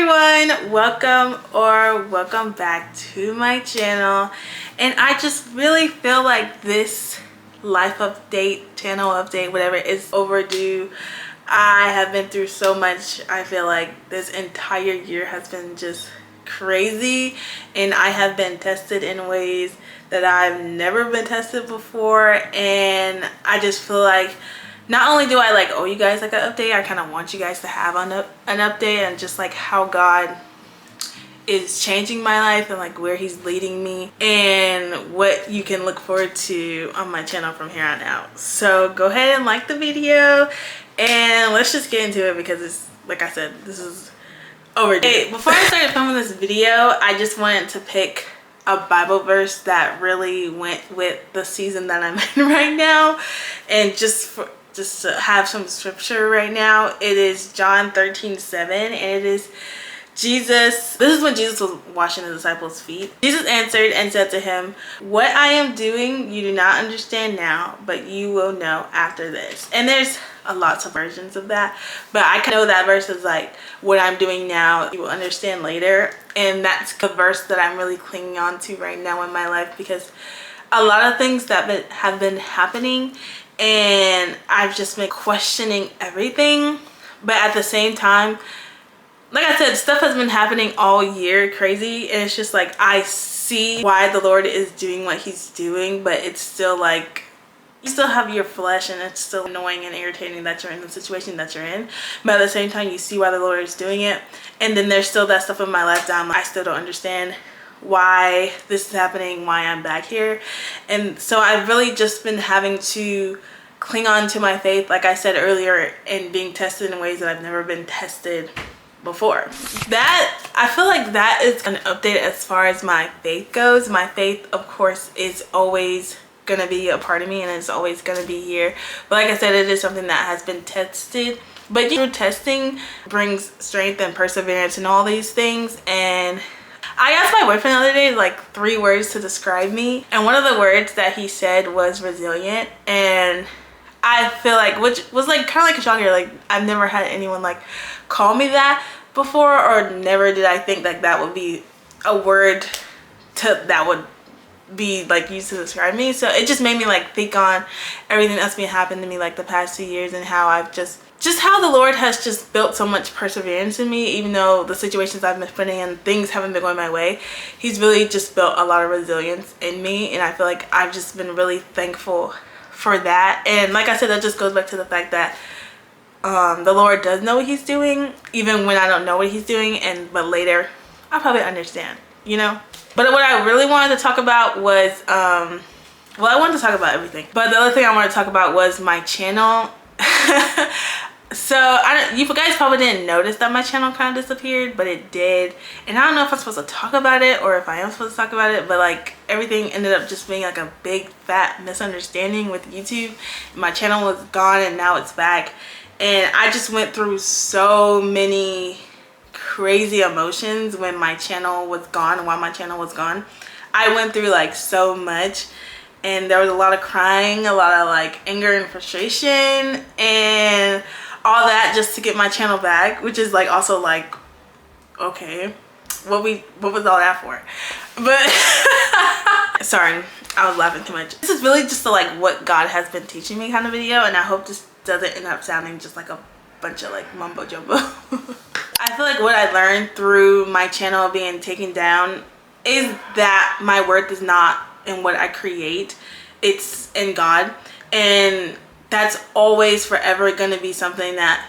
everyone, welcome back to my channel. And I just really feel like this life update, channel update, whatever, is overdue. I have been through so much. I feel like this entire year has been just crazy, and I have been tested in ways that I've never been tested before. And I just feel like not only do I owe you guys an update, I kind of want you guys to have an update and just how God is changing my life and where he's leading me and what you can look forward to on my channel from here on out. So go ahead and like the video and let's just get into it, because it's, like I said, this is overdue. Hey, before I started filming this video, I just wanted to pick a Bible verse that really went with the season that I'm in right now, and just to have some scripture right now. It is John 13:7, and it is Jesus. This is when Jesus was washing the disciples' feet. Jesus answered and said to him, "What I am doing you do not understand now, but you will know after this." And there's lots of versions of that, but I know that verse is what I'm doing now you will understand later. And that's the verse that I'm really clinging on to right now in my life, because a lot of things that have been happening and I've just been questioning everything. But at the same time, like I said, stuff has been happening all year, crazy, and it's just I see why the Lord is doing what he's doing, but it's still you still have your flesh, and it's still annoying and irritating that you're in the situation that you're in. But at the same time, you see why the Lord is doing it. And then there's still that stuff in my life that I still don't understand why this is happening, why I'm back here. And so I've really just been having to cling on to my faith, like I said earlier, and being tested in ways that I've never been tested before. That, I feel like that is an update as far as my faith goes. My faith, of course, is always gonna be a part of me, and it's always gonna be here. But like I said, it is something that has been tested. But through testing brings strength and perseverance and all these things. And I asked my boyfriend the other day 3 words to describe me, and one of the words that he said was resilient. And I feel which was kind of a shocker. I've never had anyone call me that before, or never did I think that would be a word that would be used to describe me. So it just made me think on everything that's been happening to me the past 2 years, and how I've just how the Lord has just built so much perseverance in me. Even though the situations I've been putting in, things haven't been going my way, he's really just built a lot of resilience in me, and I feel I've just been really thankful for that. And like I said, that just goes back to the fact that the Lord does know what he's doing, even when I don't know what he's doing, but later I'll probably understand, you know. But what I really wanted to talk about was well, I wanted to talk about everything, but the other thing I wanted to talk about was my channel. So you guys probably didn't notice that my channel kind of disappeared, but it did. And I don't know if I'm supposed to talk about it or if I am supposed to talk about it, but everything ended up just being a big fat misunderstanding with YouTube. My channel was gone and now it's back, and I just went through so many crazy emotions when my channel was gone and while my channel was gone. I went through so much, and there was a lot of crying, a lot of anger and frustration and all that, just to get my channel back, which is also okay, what was all that for? But sorry, I was laughing too much. This is really just what God has been teaching me kind of video, and I hope this doesn't end up sounding just a bunch of mumbo jumbo. I feel what I learned through my channel being taken down is that my worth is not in what I create, it's in God. And that's always forever going to be something that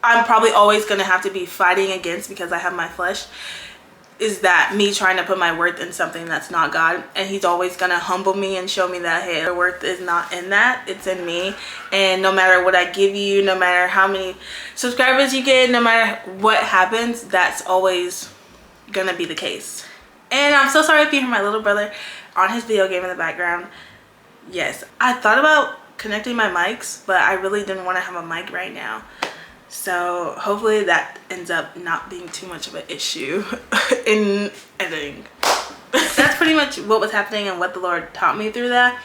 I'm probably always going to have to be fighting against, because I have my flesh, is that me trying to put my worth in something that's not God. And he's always going to humble me and show me that, hey, the worth is not in that, it's in me. And no matter what I give you, no matter how many subscribers you get, no matter what happens, that's always going to be the case. And I'm so sorry if you hear my little brother on his video game in the background. Yes, I thought about connecting my mics, but I really didn't want to have a mic right now. So hopefully that ends up not being too much of an issue in editing. That's pretty much what was happening and what the Lord taught me through that.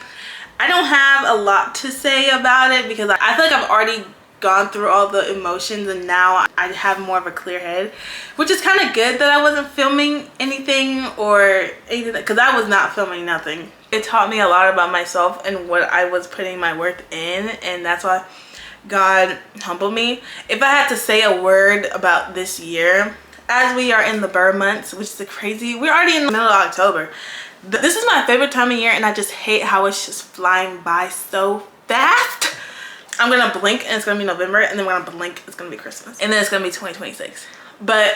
I don't have a lot to say about it, because I feel I've already gone through all the emotions, and now I have more of a clear head, which is kind of good that I wasn't filming anything or anything, because I was not filming nothing. It taught me a lot about myself and what I was putting my worth in, and that's why God humbled me. If I had to say a word about this year, as we are in the bird months, which is crazy, we're already in the middle of October. This is my favorite time of year, and I just hate how it's just flying by so fast. I'm gonna blink and it's gonna be November, and then when I blink it's gonna be Christmas, and then it's gonna be 2026. But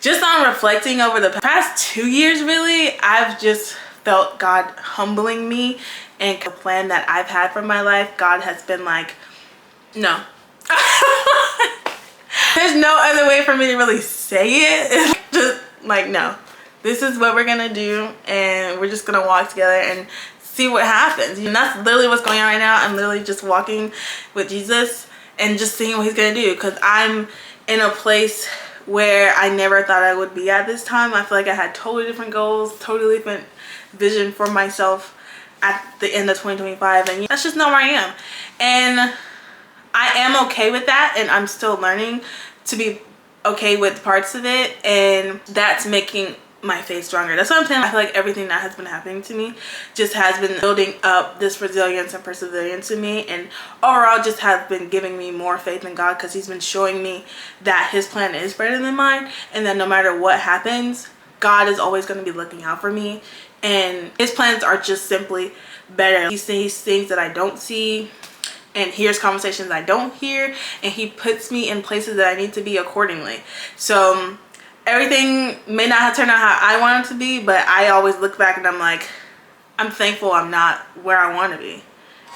just on reflecting over the past 2 years, really, I've just felt God humbling me, and the plan that I've had for my life, God has been like, no. There's no other way for me to really say it. It's just like, no, this is what we're gonna do, and we're just gonna walk together and see what happens. And that's literally what's going on right now. I'm literally just walking with Jesus and just seeing what he's gonna do, because I'm in a place where I never thought I would be at this time. I feel like I had totally different goals, totally different vision for myself at the end of 2025, and that's just not where I am. And I am okay with that, and I'm still learning to be okay with parts of it, and that's making my faith stronger. That's what I'm saying. I feel like everything that has been happening to me just has been building up this resilience and perseverance in me, and overall just has been giving me more faith in God, because he's been showing me that his plan is better than mine, and that no matter what happens, God is always going to be looking out for me, and his plans are just simply better. He sees things that I don't see, and hears conversations I don't hear, and he puts me in places that I need to be accordingly. So everything may not have turned out how I want it to be, but I always look back and I'm like, I'm thankful I'm not where I want to be,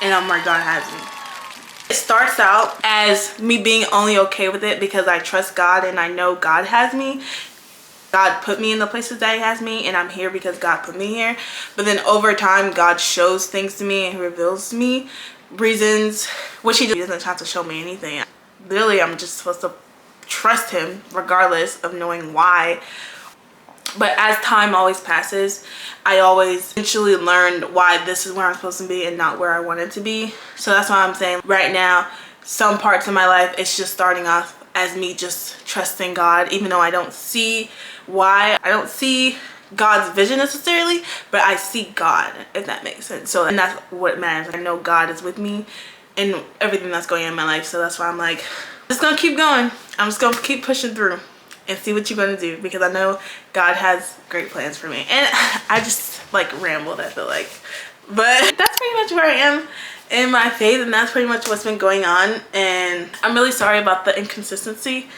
and I'm where God has me. It starts out as me being only okay with it because I trust God and I know God has me. God put me in the places that he has me, and I'm here because God put me here. But then over time, God shows things to me and he reveals to me reasons, which he doesn't have to show me anything. Literally, I'm just supposed to trust him regardless of knowing why. But as time always passes, I always eventually learned why this is where I'm supposed to be and not where I wanted to be. So that's why I'm saying right now, some parts of my life, it's just starting off as me just trusting God, even though I don't see why. I don't see God's vision necessarily, but I see God, if that makes sense. So, and that's what matters. I know God is with me in everything that's going on in my life. So that's why I'm like, I'm just gonna keep going. I'm just gonna keep pushing through and see what you're gonna do, because I know God has great plans for me. And I just like rambled, I feel like, but that's pretty much where I am in my faith, and that's pretty much what's been going on. And I'm really sorry about the inconsistency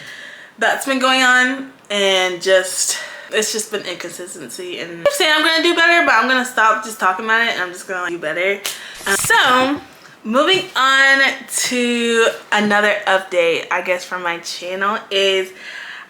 that's been going on, and just it's just been inconsistency. And I'm saying I'm gonna do better, but I'm gonna stop just talking about it and I'm just gonna do better. So moving on to another update, I guess, from my channel is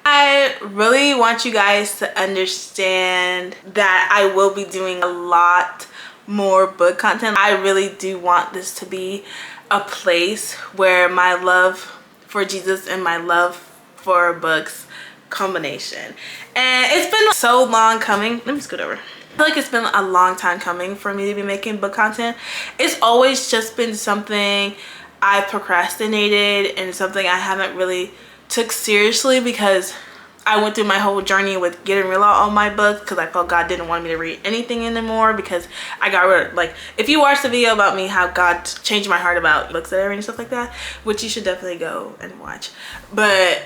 I really want you guys to understand that I will be doing a lot more book content. I really do want this to be a place where my love for Jesus and my love for books combination. And it's been so long coming. Let me scoot over. I feel like it's been a long time coming for me to be making book content. It's always just been something I procrastinated and something I haven't really took seriously, because I went through my whole journey with getting rid of all my books because I felt God didn't want me to read anything anymore, because I got rid of, like, if you watch the video about me how God changed my heart about books that I read and stuff like that, which you should definitely go and watch, but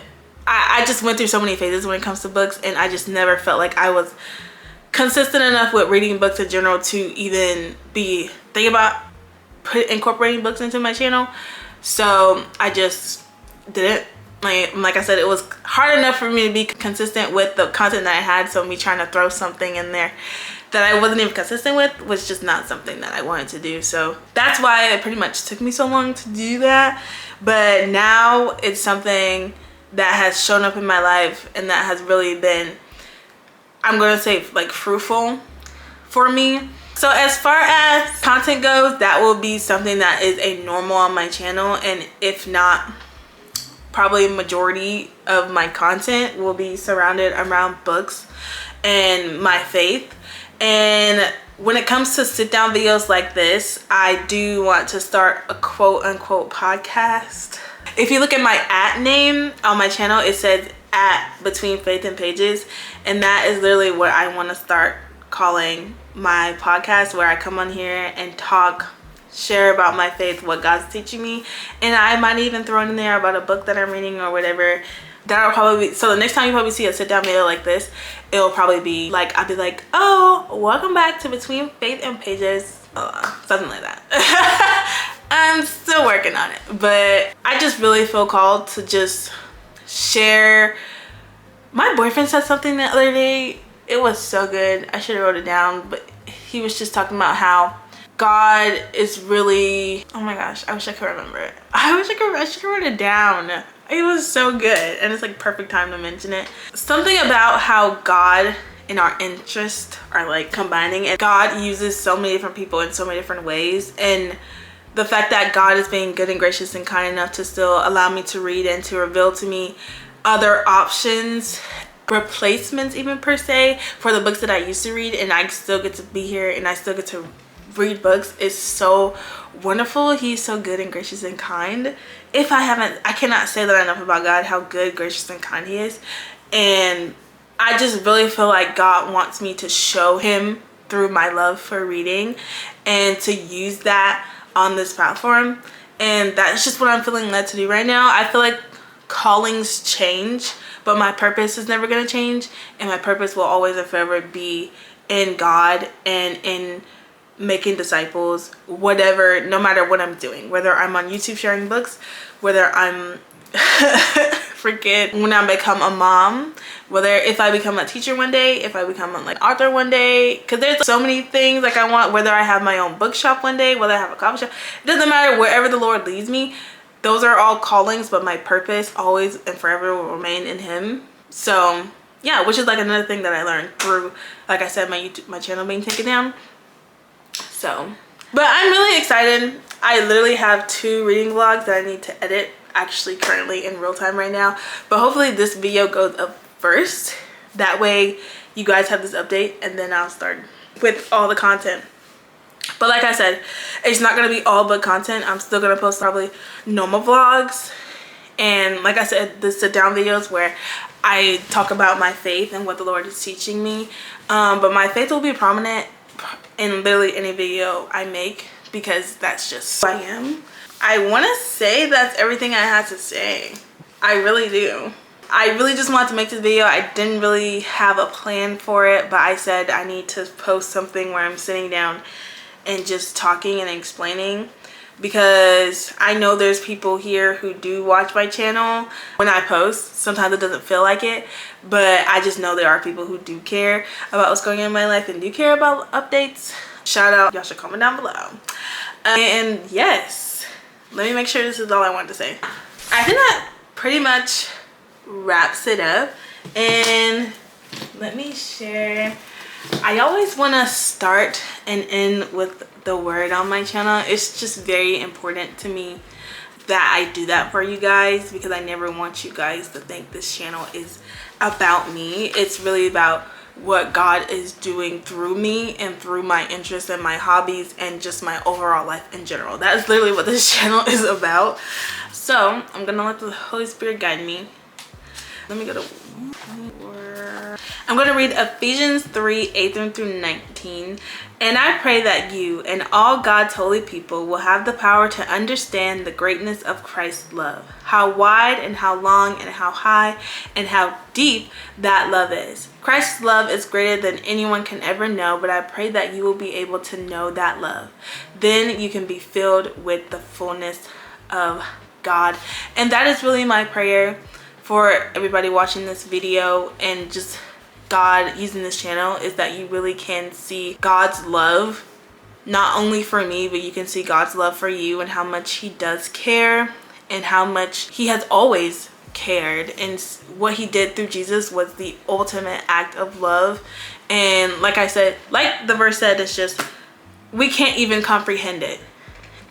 I just went through so many phases when it comes to books, and I just never felt like I was consistent enough with reading books in general to even be thinking about incorporating books into my channel. So I just didn't. Like I said, it was hard enough for me to be consistent with the content that I had, so me trying to throw something in there that I wasn't even consistent with was just not something that I wanted to do. So that's why it pretty much took me so long to do that. But now it's something that has shown up in my life and that has really been, I'm gonna say, like, fruitful for me. So as far as content goes, that will be something that is a normal on my channel, and if not, probably a majority of my content will be surrounded around books and my faith. And when it comes to sit down videos like this, I do want to start a quote unquote podcast. If you look at my @name on my channel, it says @between faith and pages, and that is literally what I want to start calling my podcast, where I come on here and talk, share about my faith, what God's teaching me, and I might even throw in there about a book that I'm reading or whatever. That'll probably be, so the next time you probably see a sit down video like this, it'll probably be like, I'll be like, oh, welcome back to Between Faith and Pages, something like that. I'm still working on it, but I just really feel called to just share. My boyfriend said something the other day, it was so good, I should have wrote it down, but he was just talking about how God is really, oh my gosh, I wish I could remember it. I should have wrote it down. It was so good, and it's like perfect time to mention it. Something about how God and our interests are like combining, and God uses so many different people in so many different ways, and the fact that God is being good and gracious and kind enough to still allow me to read and to reveal to me other options, replacements even per se, for the books that I used to read, and I still get to be here and I still get to read books, is so wonderful. He's so good and gracious and kind. I cannot say that enough about God, how good, gracious, and kind he is. And I just really feel like God wants me to show him through my love for reading and to use that on this platform. And that's just what I'm feeling led to do right now. I feel like callings change, but my purpose is never going to change, and my purpose will always and forever be in God and in making disciples, whatever, no matter what I'm doing, whether I'm on YouTube sharing books, whether I'm freaking when I become a mom, whether if I become a teacher one day, if I become like author one day, because there's so many things like I want, whether I have my own bookshop one day, whether I have a coffee shop, it doesn't matter, wherever the Lord leads me, those are all callings, but my purpose always and forever will remain in him. So yeah, which is like another thing that I learned through, like I said, my channel being taken down. So, but I'm really excited. I literally have 2 reading vlogs that I need to edit, actually currently in real time right now, but hopefully this video goes up first, that way you guys have this update, and then I'll start with all the content. But like I said, it's not going to be all book content. I'm still going to post probably normal vlogs, and like I said, the sit down videos where I talk about my faith and what the Lord is teaching me, but my faith will be prominent in literally any video I make, because that's just who I am. I want to say that's everything I had to say. I really do. I really just wanted to make this video. I didn't really have a plan for it, but I said I need to post something where I'm sitting down and just talking and explaining, because I know there's people here who do watch my channel when I post. Sometimes it doesn't feel like it, but I just know there are people who do care about what's going on in my life and do care about updates. Shout out, y'all should comment down below. And yes, let me make sure this is all I wanted to say. I think that pretty much wraps it up, and let me share. I always want to start and end with the word on my channel. It's just very important to me that I do that for you guys, because I never want you guys to think this channel is about me. It's really about what God is doing through me and through my interests and my hobbies and just my overall life in general. That is literally what this channel is about. So I'm gonna let the Holy Spirit guide me. Let me go to, I'm going to read Ephesians 3:8-19. And I pray that you and all God's holy people will have the power to understand the greatness of Christ's love, how wide and how long and how high and how deep that love is. Christ's love is greater than anyone can ever know, but I pray that you will be able to know that love. Then you can be filled with the fullness of God. And that is really my prayer for everybody watching this video, and just God using this channel, is that you really can see God's love, not only for me, but you can see God's love for you, and how much he does care, and how much he has always cared, and what he did through Jesus was the ultimate act of love. And like I said, like the verse said, it's just, we can't even comprehend it.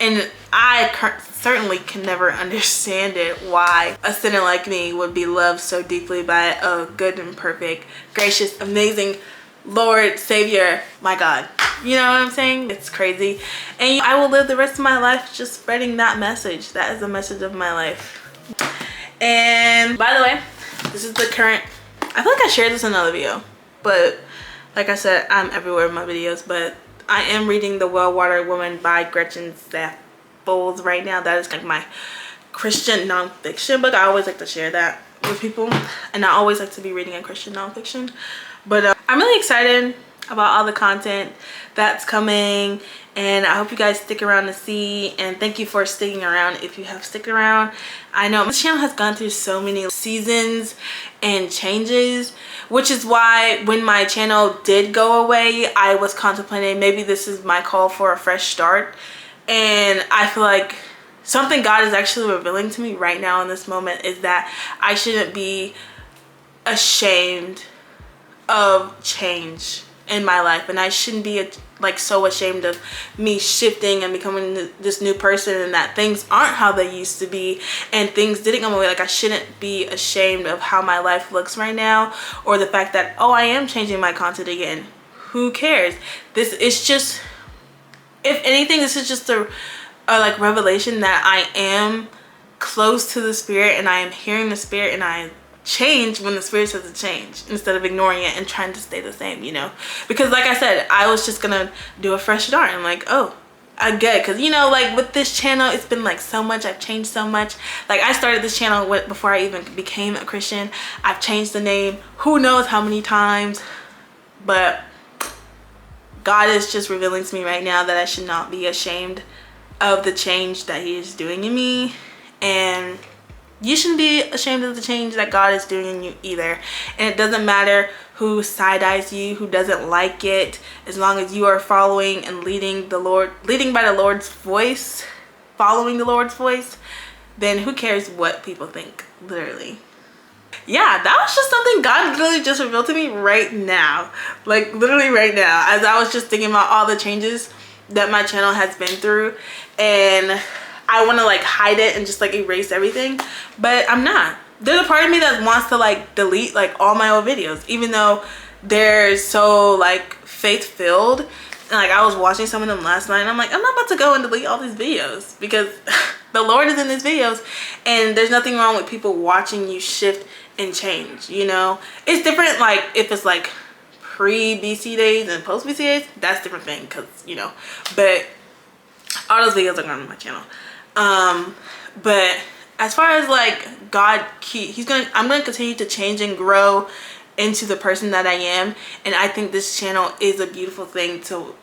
And I certainly can never understand it, why a sinner like me would be loved so deeply by a good and perfect, gracious, amazing Lord, Savior, my God. You know what I'm saying? It's crazy. And I will live the rest of my life just spreading that message. That is the message of my life. And by the way, this is the current, I feel like I shared this in another video, but like I said, I'm everywhere in my videos, but I am reading The Well-Watered Woman by Gretchen Staples right now. That is like my Christian nonfiction book. I always like to share that with people, and I always like to be reading a Christian nonfiction. But I'm really excited about all the content that's coming, and I hope you guys stick around to see, and thank you for sticking around if you have stuck around. I know this channel has gone through so many seasons and changes, which is why when my channel did go away, I was contemplating maybe this is my call for a fresh start. And I feel like something God is actually revealing to me right now in this moment is that I shouldn't be ashamed of change in my life, and I shouldn't be like so ashamed of me shifting and becoming this new person, and that things aren't how they used to be and things didn't go my way. Like, I shouldn't be ashamed of how my life looks right now, or the fact that, oh, I am changing my content again. Who cares? This is just, if anything, this is just a like revelation that I am close to the Spirit, and I am hearing the Spirit, and I change when the Spirit says to change, instead of ignoring it and trying to stay the same, you know. Because like I said, I was just gonna do a fresh start. I'm like, oh, I get it. Because, you know, like with this channel, it's been like so much. I've changed so much. Like, I started this channel before I even became a Christian. I've changed the name who knows how many times, but God is just revealing to me right now that I should not be ashamed of the change that He is doing in me, and you shouldn't be ashamed of the change that God is doing in you either. And it doesn't matter who side-eyes you, who doesn't like it, as long as you are following and leading by the Lord's voice, following the Lord's voice, then who cares what people think, literally. Yeah, that was just something God literally just revealed to me right now. Like, literally right now, as I was just thinking about all the changes that my channel has been through, and I want to like hide it and just like erase everything, but I'm not. There's a part of me that wants to like delete like all my old videos, even though they're so like faith-filled. And like, I was watching some of them last night, and I'm like, I'm not about to go and delete all these videos, because the Lord is in these videos, and there's nothing wrong with people watching you shift and change, you know. It's different like if it's like pre-BC days and post-BC days, that's a different thing, because, you know, but all those videos are going on my channel. But as far as like God, I'm gonna continue to change and grow into the person that I am, and I think this channel is a beautiful thing to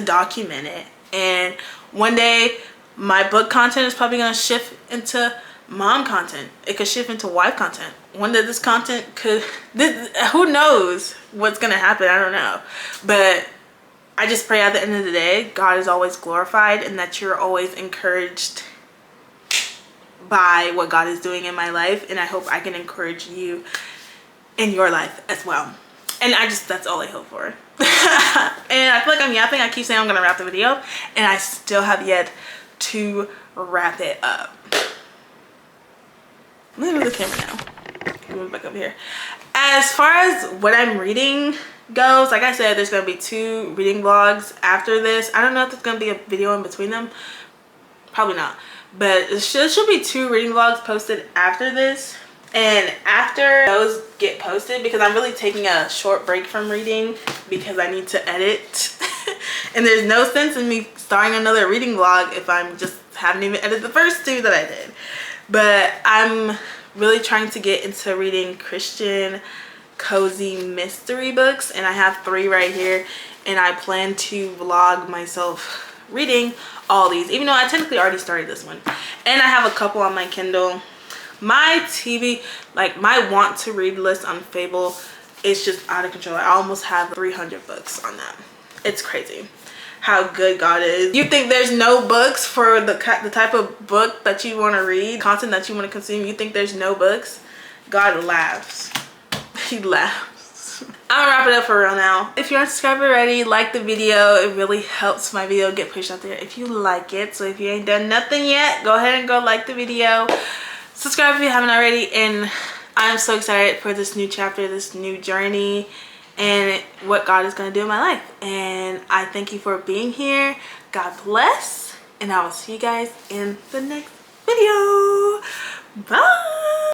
document it. And one day my book content is probably gonna shift into mom content. It could shift into wife content. One day this content who knows what's gonna happen, I don't know. But I just pray at the end of the day, God is always glorified, and that you're always encouraged by what God is doing in my life, and I hope I can encourage you in your life as well. And that's all I hope for. And I feel like I'm yapping. I keep saying I'm gonna wrap the video, and I still have yet to wrap it up. Let me move the camera now. Move back up here. As far as what I'm reading goes, like I said, there's gonna be 2 reading vlogs after this. I don't know if there's gonna be a video in between them. Probably not. But there should be 2 reading vlogs posted after this. And after those get posted, because I'm really taking a short break from reading because I need to edit. And there's no sense in me starting another reading vlog if I'm just haven't even edited the first 2 that I did. But I'm really trying to get into reading Christian cozy mystery books, and I have 3 right here, and I plan to vlog myself reading all these, even though I technically already started this one. And I have a couple on my Kindle. My TV, like my want to read list on Fable, is just out of control. I almost have 300 books on that. It's crazy how good God is. You think there's no books for the type of book that you want to read, content that you want to consume? You think there's no books? God laughs. He laughs. I'm gonna wrap it up for real now. If you aren't subscribed already, like the video. It really helps my video get pushed out there if you like it. So if you ain't done nothing yet, go ahead and go like the video. Subscribe if you haven't already. And I'm so excited for this new chapter, this new journey, and what God is going to do in my life. And I thank you for being here. God bless, and I will see you guys in the next video. Bye.